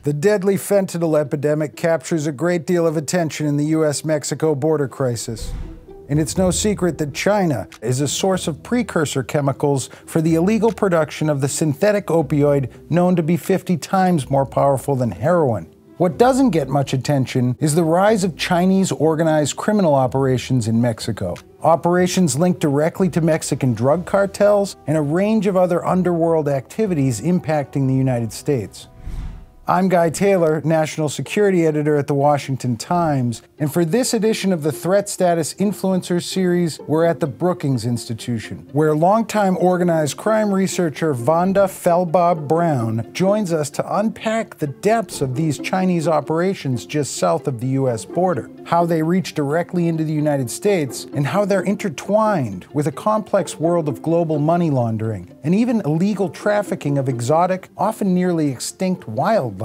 The deadly fentanyl epidemic captures a great deal of attention in the U.S.-Mexico border crisis. And it's no secret that China is a source of precursor chemicals for the illegal production of the synthetic opioid known to be 50 times more powerful than heroin. What doesn't get much attention is the rise of Chinese organized criminal operations in Mexico. Operations linked directly to Mexican drug cartels and a range of other underworld activities impacting the United States. I'm Guy Taylor, National Security Editor at The Washington Times, and for this edition of the Threat Status Influencers series, we're at the Brookings Institution, where longtime organized crime researcher Vanda Felbab-Brown joins us to unpack the depths of these Chinese operations just south of the U.S. border, how they reach directly into the United States, and how they're intertwined with a complex world of global money laundering, and even illegal trafficking of exotic, often nearly extinct wildlife.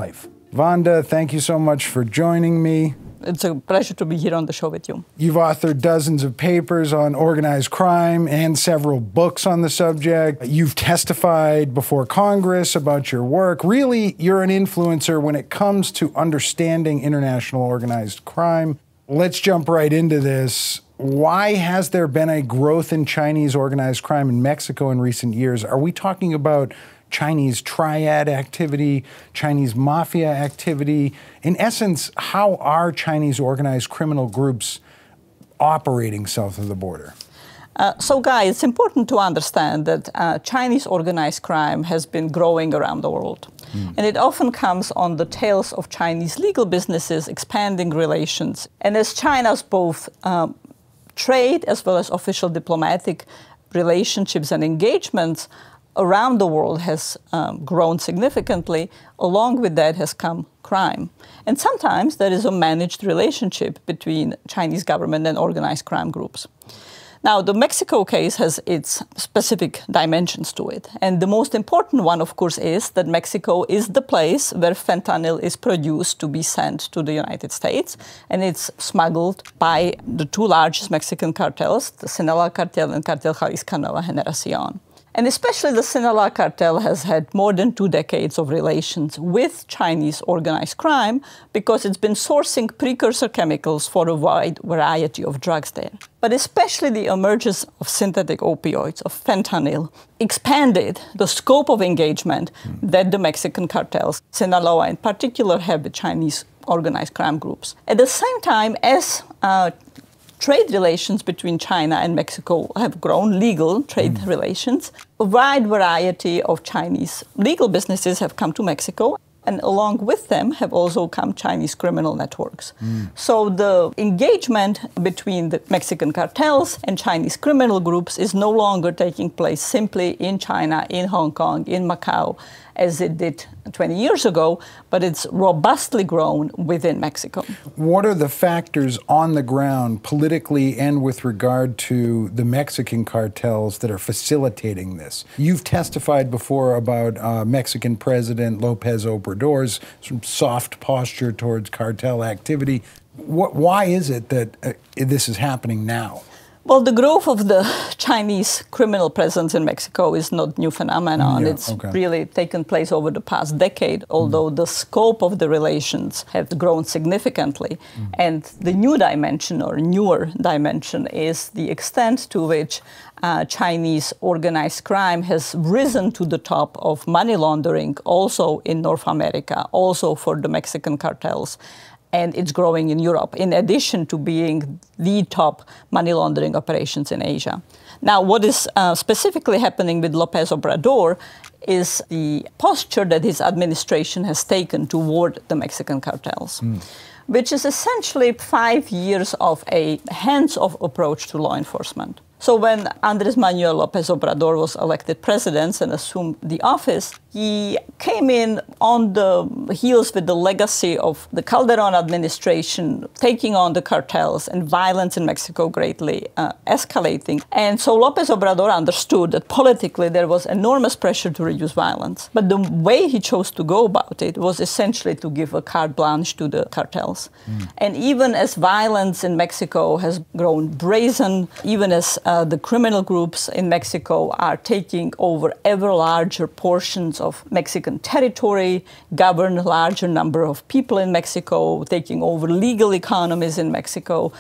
Vanda, thank you so much for joining me. It's a pleasure to be here on the show with you. You've authored dozens of papers on organized crime and several books on the subject. You've testified before Congress about your work. Really, you're an influencer when it comes to understanding international organized crime. Let's jump right into this. Why has there been a growth in Chinese organized crime in Mexico in recent years? Are we talking about Chinese triad activity, Chinese mafia activity? In essence, how are Chinese organized criminal groups operating south of the border? So, Guy, it's important to understand that Chinese organized crime has been growing around the world. And it often comes on the tails of Chinese legal businesses expanding relations. And as China's both trade as well as official diplomatic relationships and engagements around the world has grown significantly, along with that has come crime. And sometimes there is a managed relationship between Chinese government and organized crime groups. Now, the Mexico case has its specific dimensions to it. And the most important one, of course, is that Mexico is the place where fentanyl is produced to be sent to the United States. And it's smuggled by the two largest Mexican cartels, the Sinaloa cartel and Cartel Jalisco Nueva Generación. And especially the Sinaloa cartel has had more than 2 decades of relations with Chinese organized crime because it's been sourcing precursor chemicals for a wide variety of drugs there. But especially the emergence of synthetic opioids, of fentanyl, expanded the scope of engagement that the Mexican cartels, Sinaloa in particular, have with Chinese organized crime groups. At the same time as trade relations between China and Mexico have grown, legal trade relations. A wide variety of Chinese legal businesses have come to Mexico, and along with them have also come Chinese criminal networks. So the engagement between the Mexican cartels and Chinese criminal groups is no longer taking place simply in China, in Hong Kong, in Macau, as it did 20 years ago, but it's robustly grown within Mexico. What are the factors on the ground politically and with regard to the Mexican cartels that are facilitating this? You've testified before about Mexican President Lopez Obrador's soft posture towards cartel activity. Why is it that this is happening now? Well, the growth of the Chinese criminal presence in Mexico is not a new phenomenon. It's really taken place over the past decade, although the scope of the relations have grown significantly. And the new dimension, or newer dimension, is the extent to which Chinese organized crime has risen to the top of money laundering, also in North America, also for the Mexican cartels. And it's growing in Europe, in addition to being the top money laundering operations in Asia. Now, what is specifically happening with Lopez Obrador is the posture that his administration has taken toward the Mexican cartels, which is essentially 5 years of a hands-off approach to law enforcement. So when Andrés Manuel López Obrador was elected president and assumed the office, he came in on the heels with the legacy of the Calderon administration taking on the cartels and violence in Mexico greatly escalating. And so López Obrador understood that politically there was enormous pressure to reduce violence. But the way he chose to go about it was essentially to give a carte blanche to the cartels. And even as violence in Mexico has grown brazen, even as the criminal groups in Mexico are taking over ever larger portions of Mexican territory, govern a larger number of people in Mexico, taking over legal economies in Mexico,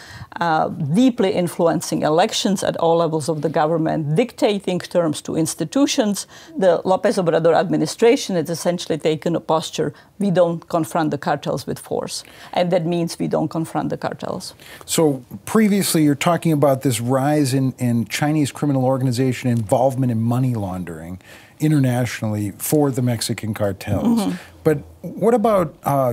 deeply influencing elections at all levels of the government, dictating terms to institutions. The López Obrador administration has essentially taken a posture: we don't confront the cartels with force. And that means we don't confront the cartels. So previously you're talking about this rise in Chinese criminal organization involvement in money laundering internationally for the Mexican cartels. Mm-hmm. But what about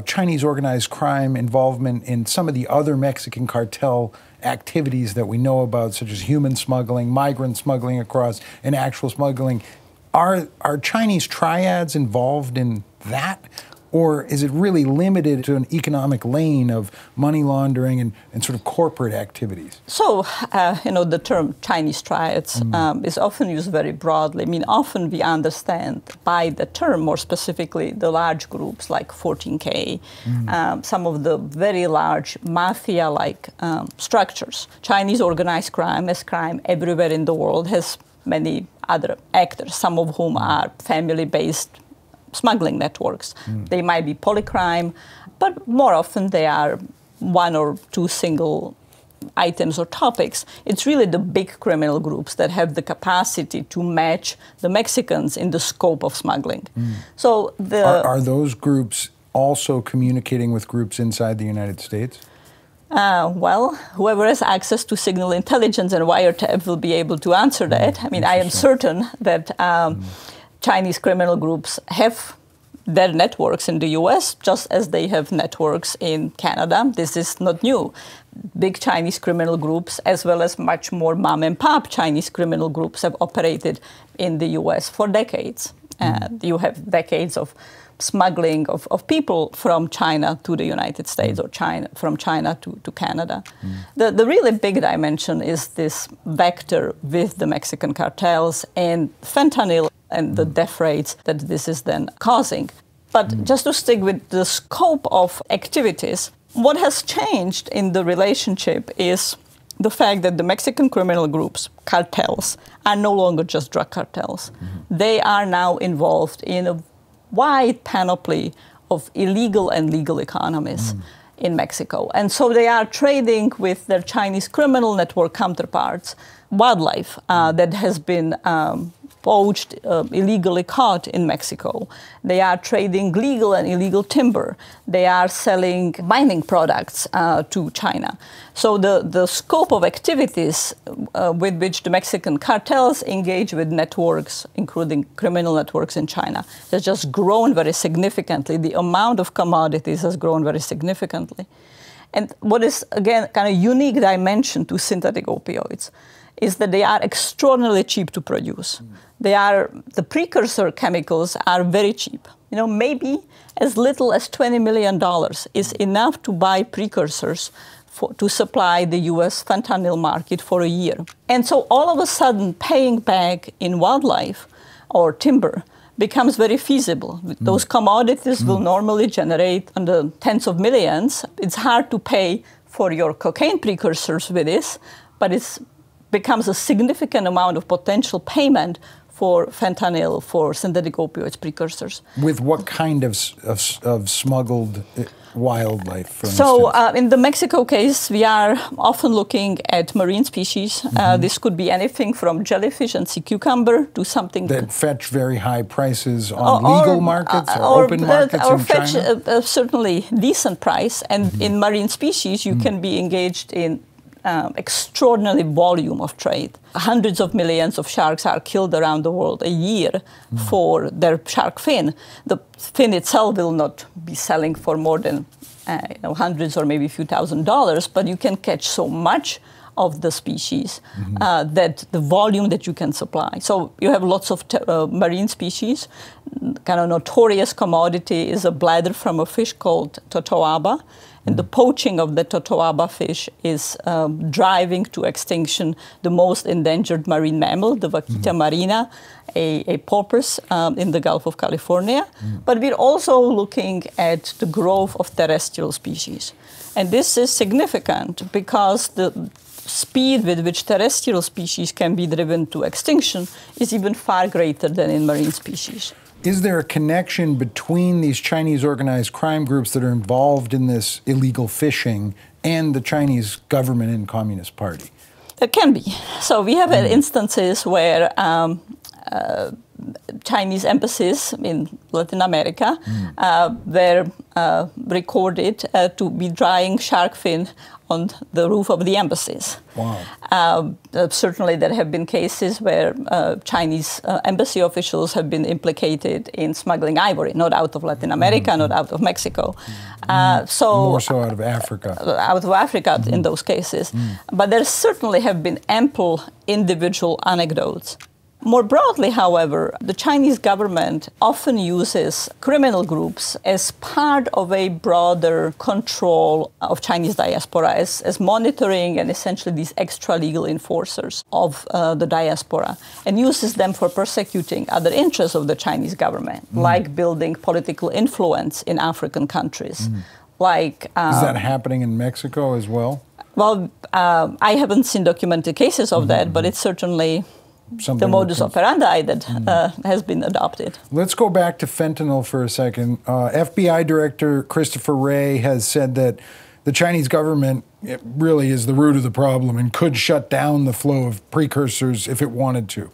Chinese organized crime involvement in some of the other Mexican cartel activities that we know about, such as human smuggling, migrant smuggling across, and actual smuggling? Are Chinese triads involved in that? Or is it really limited to an economic lane of money laundering and sort of corporate activities? So, the term Chinese triads is often used very broadly. I mean, often we understand by the term, more specifically, the large groups like 14K, some of the very large mafia-like structures. Chinese organized crime, as crime everywhere in the world, has many other actors, some of whom are family-based smuggling networks. They might be polycrime, but more often they are one or two single items or topics. It's really the big criminal groups that have the capacity to match the Mexicans in the scope of smuggling. So are those groups also communicating with groups inside the United States? Well, whoever has access to signal intelligence and wiretap will be able to answer that. I mean, I am certain that Chinese criminal groups have their networks in the US, just as they have networks in Canada. This is not new. Big Chinese criminal groups, as well as much more mom-and-pop Chinese criminal groups, have operated in the US for decades. You have decades of smuggling of people from China to the United States, or from China to Canada. The really big dimension is this vector with the Mexican cartels and fentanyl and the death rates that this is then causing. But just to stick with the scope of activities, what has changed in the relationship is the fact that the Mexican criminal groups, cartels, are no longer just drug cartels. They are now involved in a wide panoply of illegal and legal economies in Mexico. And so they are trading with their Chinese criminal network counterparts wildlife that has been poached, illegally caught in Mexico. They are trading legal and illegal timber. They are selling mining products to China. So the scope of activities with which the Mexican cartels engage with networks, including criminal networks in China, has just grown very significantly. The amount of commodities has grown very significantly. And what is, again, kind of unique dimension to synthetic opioids is that they are extraordinarily cheap to produce. The precursor chemicals are very cheap. Maybe as little as $20 million is enough to buy precursors to supply the US fentanyl market for a year. And so all of a sudden, paying back in wildlife or timber becomes very feasible. Those commodities will normally generate under tens of millions. It's hard to pay for your cocaine precursors with this, but it becomes a significant amount of potential payment for fentanyl, for synthetic opioids precursors. With what kind of smuggled wildlife, for instance? So in the Mexico case, we are often looking at marine species. This could be anything from jellyfish and sea cucumber to something that fetch very high prices on legal markets or open markets or in fetch China? a certainly decent price. And in marine species, you can be engaged in extraordinary volume of trade. Hundreds of millions of sharks are killed around the world a year for their shark fin. The fin itself will not be selling for more than hundreds or maybe a few $1,000s, but you can catch so much of the species that the volume that you can supply. So you have lots of marine species. Kind of notorious commodity is a bladder from a fish called totoaba. And the poaching of the totoaba fish is driving to extinction the most endangered marine mammal, the vaquita marina, a porpoise in the Gulf of California. But we're also looking at the growth of terrestrial species. And this is significant because the speed with which terrestrial species can be driven to extinction is even far greater than in marine species. Is there a connection between these Chinese organized crime groups that are involved in this illegal fishing and the Chinese government and Communist Party? There can be. So we have had instances where Chinese embassies in Latin America were recorded to be drying shark fin on the roof of the embassies. Wow. Certainly there have been cases where Chinese embassy officials have been implicated in smuggling ivory, not out of Latin America, not out of Mexico. More so out of Africa. Out of Africa in those cases. But there certainly have been ample individual anecdotes. More broadly, however, the Chinese government often uses criminal groups as part of a broader control of Chinese diaspora, as monitoring and essentially these extra-legal enforcers of the diaspora, and uses them for persecuting other interests of the Chinese government, like building political influence in African countries. Like, is that happening in Mexico as well? Well, I haven't seen documented cases of that, but it's certainly the modus operandi that has been adopted. Let's go back to fentanyl for a second. FBI Director Christopher Wray has said that the Chinese government really is the root of the problem and could shut down the flow of precursors if it wanted to.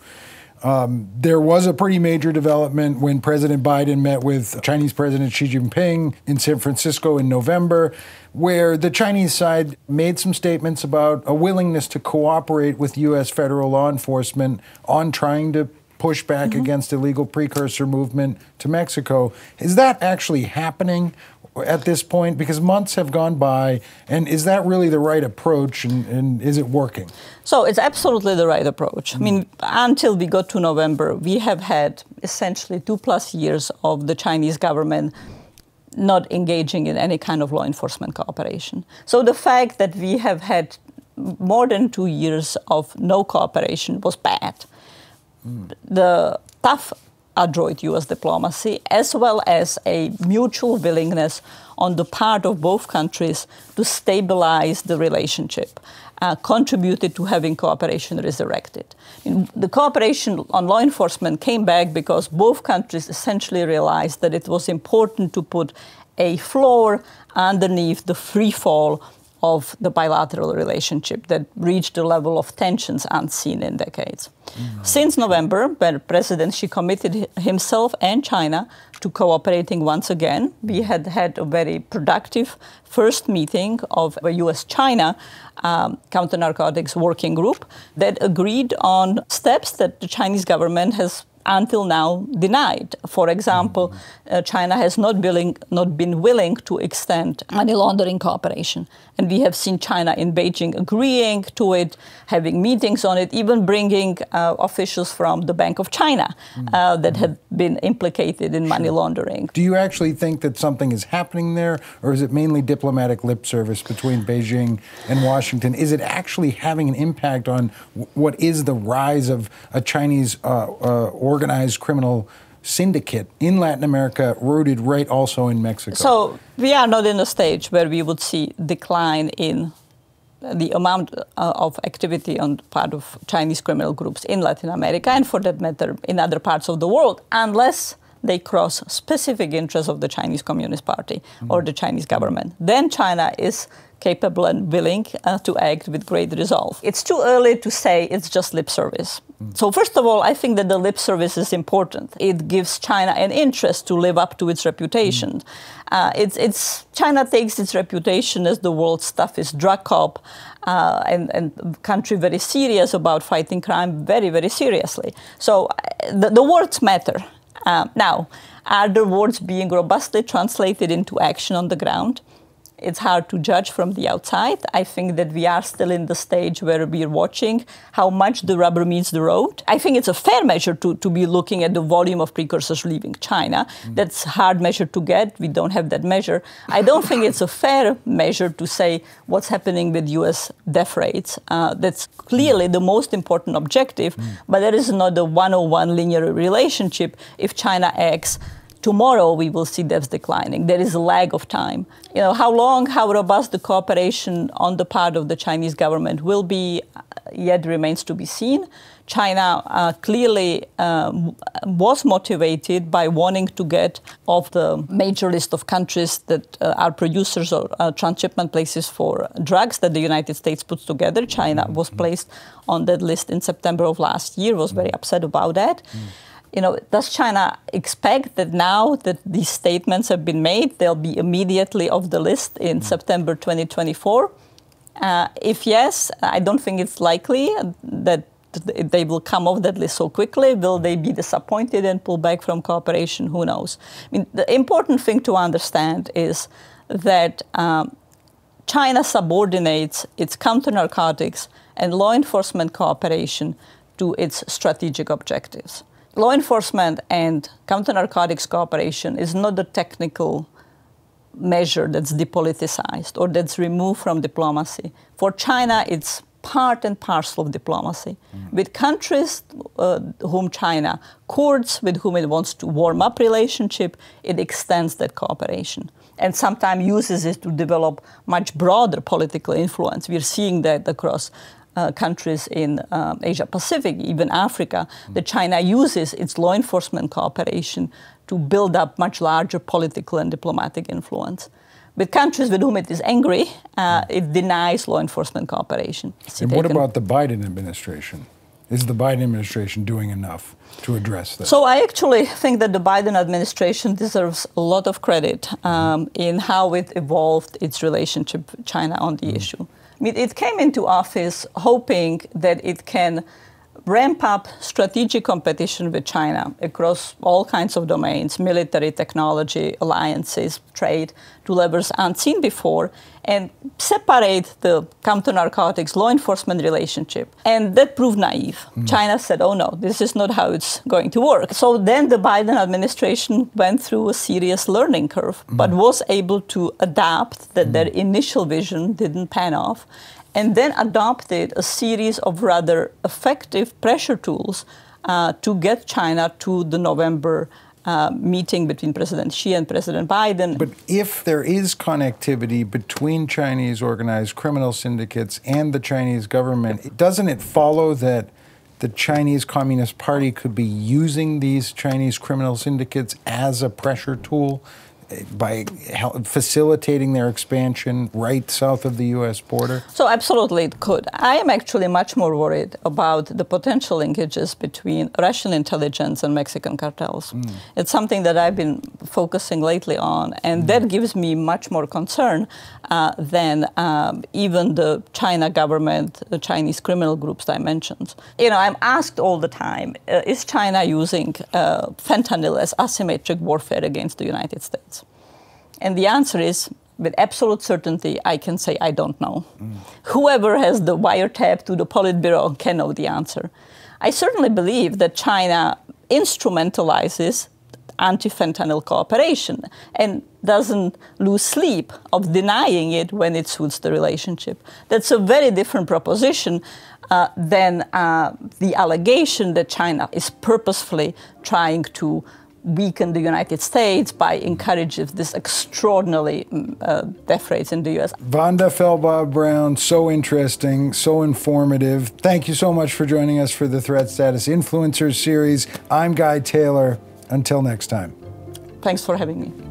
There was a pretty major development when President Biden met with Chinese President Xi Jinping in San Francisco in November, where the Chinese side made some statements about a willingness to cooperate with U.S. federal law enforcement on trying to push back against illegal precursor movement to Mexico. Is that actually happening at this point? Because months have gone by, and is that really the right approach, and is it working? So it's absolutely the right approach. I mean, until we got to November, we have had essentially 2+ years of the Chinese government not engaging in any kind of law enforcement cooperation. So the fact that we have had more than 2 years of no cooperation was bad. The tough adroit U.S. diplomacy, as well as a mutual willingness on the part of both countries to stabilize the relationship, contributed to having cooperation resurrected. The cooperation on law enforcement came back because both countries essentially realized that it was important to put a floor underneath the free fall of the bilateral relationship that reached a level of tensions unseen in decades. Since November, when President Xi committed himself and China to cooperating once again, we had had a very productive first meeting of a U.S.-China counter-narcotics working group that agreed on steps that the Chinese government has until now denied. For example, China has not been willing to extend money laundering cooperation. And we have seen China in Beijing agreeing to it, having meetings on it, even bringing officials from the Bank of China that have been implicated in money laundering. Do you actually think that something is happening there, or is it mainly diplomatic lip service between Beijing and Washington? Is it actually having an impact on what is the rise of a Chinese organized criminal syndicate in Latin America, rooted right also in Mexico? So we are not in a stage where we would see decline in the amount of activity on the part of Chinese criminal groups in Latin America, and for that matter in other parts of the world, unless they cross specific interests of the Chinese Communist Party or the Chinese government. Then China is capable and willing to act with great resolve. It's too early to say it's just lip service. So first of all, I think that the lip service is important. It gives China an interest to live up to its reputation. China takes its reputation as the world's toughest drug cop and country very serious about fighting crime very, very seriously. So the words matter. Now, are the words being robustly translated into action on the ground? It's hard to judge from the outside. I think that we are still in the stage where we're watching how much the rubber meets the road. I think it's a fair measure to be looking at the volume of precursors leaving China. That's a hard measure to get. We don't have that measure. I don't think it's a fair measure to say what's happening with U.S. death rates. That's clearly the most important objective, but there is not a 101 linear relationship. If China acts, tomorrow we will see deaths declining. There is a lag of time. How long, how robust the cooperation on the part of the Chinese government will be, yet remains to be seen. China clearly was motivated by wanting to get off the major list of countries that are producers or transshipment places for drugs that the United States puts together. China was placed on that list in September of last year, was very upset about that. You know, does China expect that now that these statements have been made, they'll be immediately off the list in September 2024? If yes, I don't think it's likely that they will come off that list so quickly. Will they be disappointed and pull back from cooperation? Who knows? I mean, the important thing to understand is that China subordinates its counter-narcotics and law enforcement cooperation to its strategic objectives. Law enforcement and counter-narcotics cooperation is not a technical measure that's depoliticized or that's removed from diplomacy. For China, it's part and parcel of diplomacy. With countries whom China courts, with whom it wants to warm up relationship, it extends that cooperation and sometimes uses it to develop much broader political influence. We're seeing that across countries in Asia Pacific, even Africa, that China uses its law enforcement cooperation to build up much larger political and diplomatic influence. With countries with whom it is angry, it denies law enforcement cooperation. And what about the Biden administration? Is the Biden administration doing enough to address this? So I actually think that the Biden administration deserves a lot of credit in how it evolved its relationship with China on the issue. I mean, it came into office hoping that it can ramp up strategic competition with China across all kinds of domains, military, technology, alliances, trade, to levels unseen before, and separate the counter-narcotics law enforcement relationship. And that proved naive. China said, oh no, this is not how it's going to work. So then the Biden administration went through a serious learning curve, but was able to adapt that their initial vision didn't pan off, and then adopted a series of rather effective pressure tools to get China to the November meeting between President Xi and President Biden. But if there is connectivity between Chinese organized criminal syndicates and the Chinese government, doesn't it follow that the Chinese Communist Party could be using these Chinese criminal syndicates as a pressure tool by facilitating their expansion right south of the U.S. border? So absolutely it could. I am actually much more worried about the potential linkages between Russian intelligence and Mexican cartels. It's something that I've been focusing lately on, and that gives me much more concern than even the China government, the Chinese criminal groups that I mentioned. You know, I'm asked all the time, is China using fentanyl as asymmetric warfare against the United States? And the answer is, with absolute certainty, I can say I don't know. Whoever has the wiretap to the Politburo can know the answer. I certainly believe that China instrumentalizes anti-fentanyl cooperation and doesn't lose sleep of denying it when it suits the relationship. That's a very different proposition than the allegation that China is purposefully trying to weaken the United States by encouraging this extraordinarily death rates in the U.S. Vanda Felbab-Brown, so interesting, so informative. Thank you so much for joining us for the Threat Status Influencers series. I'm Guy Taylor. Until next time. Thanks for having me.